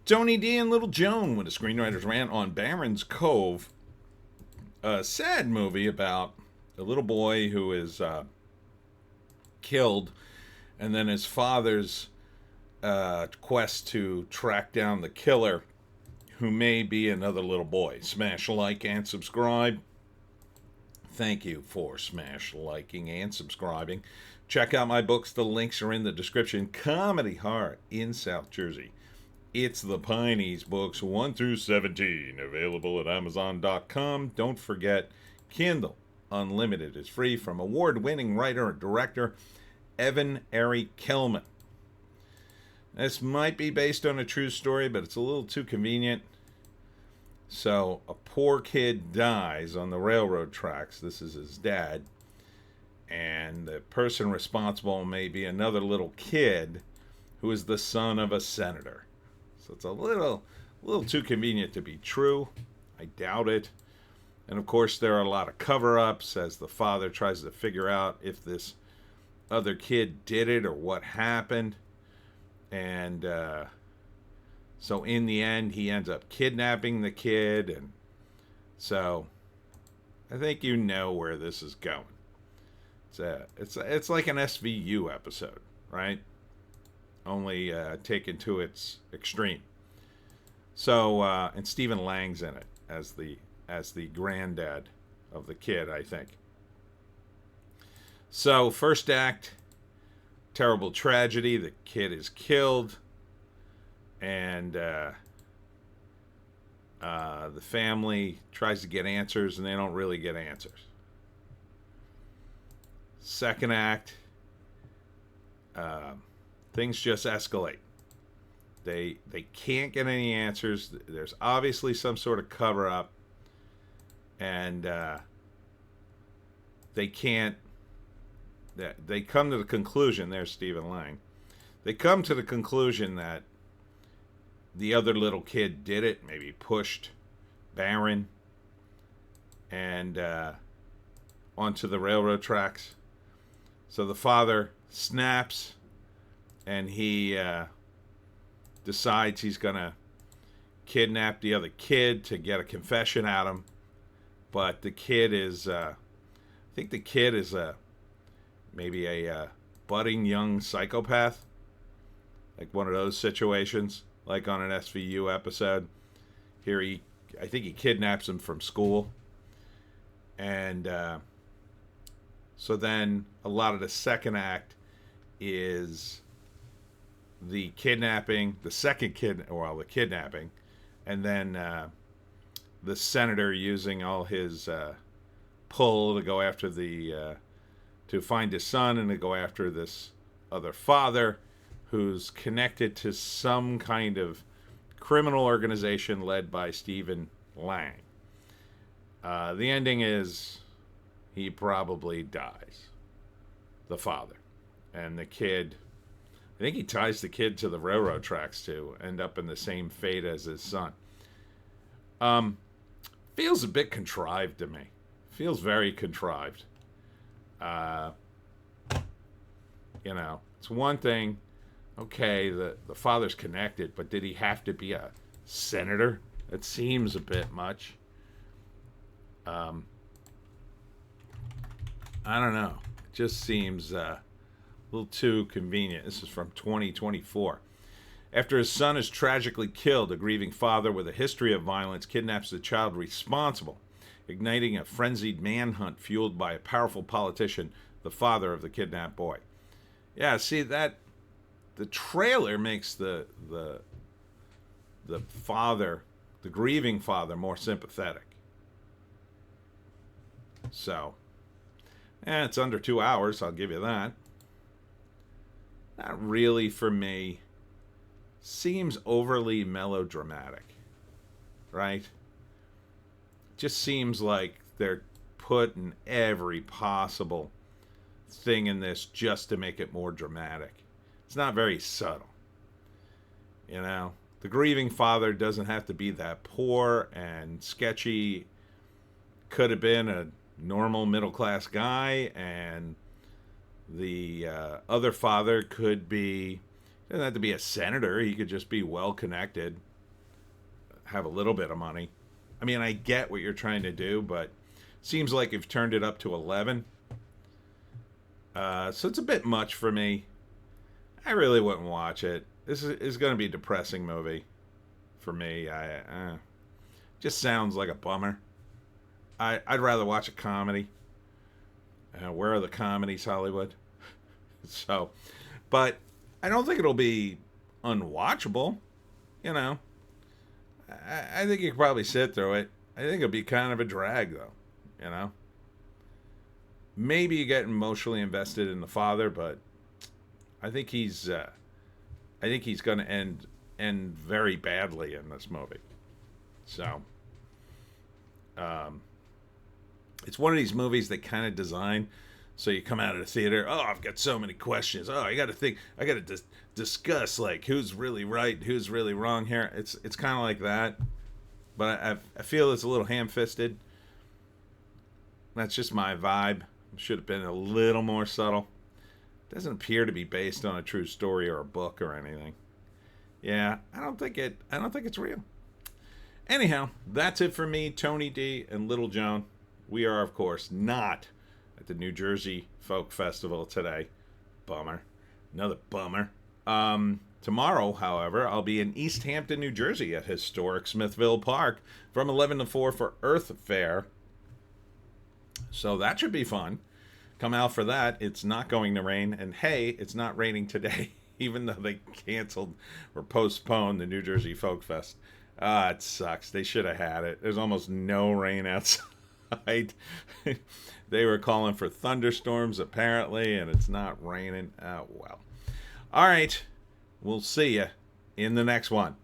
Tony D and Little Joan with a screenwriter's rant on Barron's Cove, a sad movie about a little boy who is killed, and then his father's quest to track down the killer, who may be another little boy. Smash like and subscribe. Thank you for smash liking and subscribing. Check out my books. The links are in the description. Comedy Heart in South Jersey. It's the Pineys books 1 through 17, available at Amazon.com. Don't forget, Kindle Unlimited is free from award-winning writer and director Evan Ari Kellman. This might be based on a true story, but it's a little too convenient. So, a poor kid dies on the railroad tracks. This is his dad. And the person responsible may be another little kid who is the son of a senator. So it's a little too convenient to be true. I doubt it. And of course, there are a lot of cover-ups as the father tries to figure out if this other kid did it or what happened. And so in the end, he ends up kidnapping the kid. And so I think you know where this is going. It's like an SVU episode, right? Only taken to its extreme. So and Stephen Lang's in it as the granddad of the kid, I think. So first act, terrible tragedy. The kid is killed, and the family tries to get answers, and they don't really get answers. Second act, things just escalate. They can't get any answers. There's obviously some sort of cover up, and they can't. They come to the conclusion. There's Stephen Lang. They come to the conclusion that the other little kid did it. Maybe pushed Barron and onto the railroad tracks. So the father snaps, and he decides he's going to kidnap the other kid to get a confession out of him. But the kid is, I think the kid is maybe a budding young psychopath. Like one of those situations, like on an SVU episode. Here I think he kidnaps him from school. And so then a lot of the second act is the kidnapping, the kidnapping, and then the senator using all his pull to go after to find his son and to go after this other father who's connected to some kind of criminal organization led by Stephen Lang. The ending is he probably dies, the father. And the kid, I think he ties the kid to the railroad tracks to end up in the same fate as his son. Feels a bit contrived to me. Feels very contrived. It's one thing, okay, the father's connected, but did he have to be a senator? It seems a bit much. I don't know. It just seems a little too convenient. This is from 2024. After his son is tragically killed, a grieving father with a history of violence kidnaps the child responsible, igniting a frenzied manhunt fueled by a powerful politician, the father of the kidnapped boy. Yeah, see that the trailer makes the father, the grieving father, more sympathetic. So, it's under 2 hours, I'll give you that. Not really for me. Seems overly melodramatic, right? Just seems like they're putting every possible thing in this just to make it more dramatic. It's not very subtle. The grieving father doesn't have to be that poor and sketchy. Could have been a normal middle-class guy, and the other father could be, doesn't have to be a senator. He could just be well-connected. have a little bit of money. I mean, I get what you're trying to do, but seems like you've turned it up to 11. So it's a bit much for me. I really wouldn't watch it. This is going to be a depressing movie for me. Just sounds like a bummer. I'd rather watch a comedy. Where are the comedies, Hollywood? So, but I don't think it'll be unwatchable. You know, I think you could probably sit through it. I think it'll be kind of a drag, though. You know, maybe you get emotionally invested in the father, but I think he's going to end very badly in this movie. So, it's one of these movies that kind of design so you come out of the theater. Oh, I've got so many questions. Oh, I got to think. I got to discuss like who's really right, who's really wrong here. It's kind of like that, but I feel it's a little ham-fisted. That's just my vibe. Should have been a little more subtle. Doesn't appear to be based on a true story or a book or anything. Yeah, I don't think it's real. Anyhow, that's it for me, Tony D, and Little Joan. We are, of course, not at the New Jersey Folk Festival today. Bummer. Another bummer. Tomorrow, however, I'll be in East Hampton, New Jersey at historic Smithville Park from 11 to 4 for Earth Fair. So that should be fun. Come out for that. It's not going to rain. And hey, it's not raining today, even though they canceled or postponed the New Jersey Folk Fest. It sucks. They should have had it. There's almost no rain outside. They were calling for thunderstorms, apparently, and it's not raining. Oh, well. All right. We'll see you in the next one.